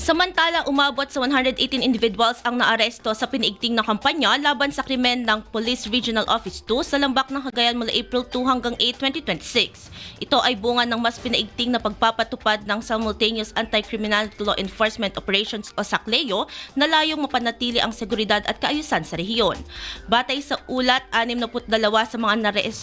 Samantala, umabot sa 118 individuals ang naaresto sa piniigting na kampanya laban sa krimen ng Police Regional Office 2 sa Lambak ng Cagayan mula April 2 hanggang 8, 2026. Ito ay bunga ng mas pinaigting na pagpapatupad ng Simultaneous Anti-Criminality Law Enforcement Operations o SACLEO na layong mapanatili ang seguridad at kaayusan sa rehiyon. Batay sa ulat, 62 sa mga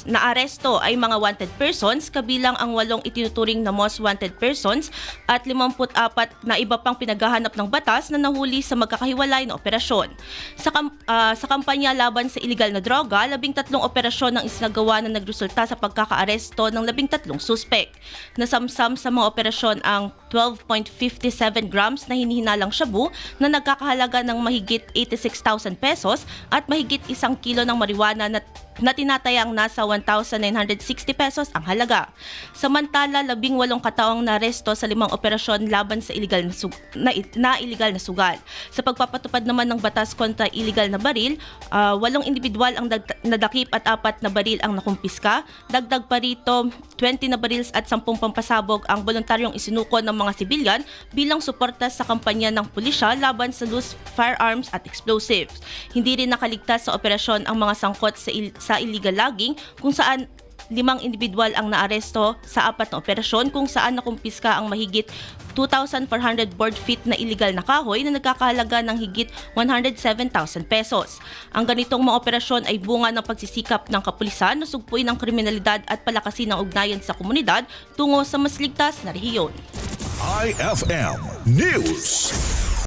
naaresto ay mga wanted persons, kabilang ang 8 itinuturing na most wanted persons at 54 na iba pang pinaghahanap ng batas na nahuli sa magkakahiwalay na operasyon. Sa kampanya laban sa iligal na droga, 13 operasyon ang isinagawa na nagresulta sa pagkakaaresto ng 13 suspek. Nasamsam sa mga operasyon ang 12.57 grams na hinihinalang shabu na nagkakahalaga ng mahigit 86,000 pesos at mahigit 1 kilo ng marijuana na tinatayang nasa 1,960 pesos ang halaga. Samantala, 18 kataong naresto sa 5 operasyon laban sa iligal iligal na sugal. Sa pagpapatupad naman ng batas kontra iligal na baril, 8 individual ang nadakip at 4 na baril ang nakumpiska. Dagdag pa rito, 20 na barils at 10 pampasabog ang voluntaryong isinuko ng mga sibilyan bilang suporta sa kampanya ng pulisya laban sa loose firearms at explosives. Hindi rin nakaligtas sa operasyon ang mga sangkot sa illegal logging kung saan 5 individual ang naaresto sa 4 na operasyon kung saan nakumpiska ang mahigit 2,400 board feet na illegal na kahoy na nagkakahalaga ng higit 107,000 pesos. Ang ganitong mga operasyon ay bunga ng pagsisikap ng kapulisan na sugpuin ang kriminalidad at palakasin ang ugnayan sa komunidad tungo sa mas ligtas na rehiyon. IFM News.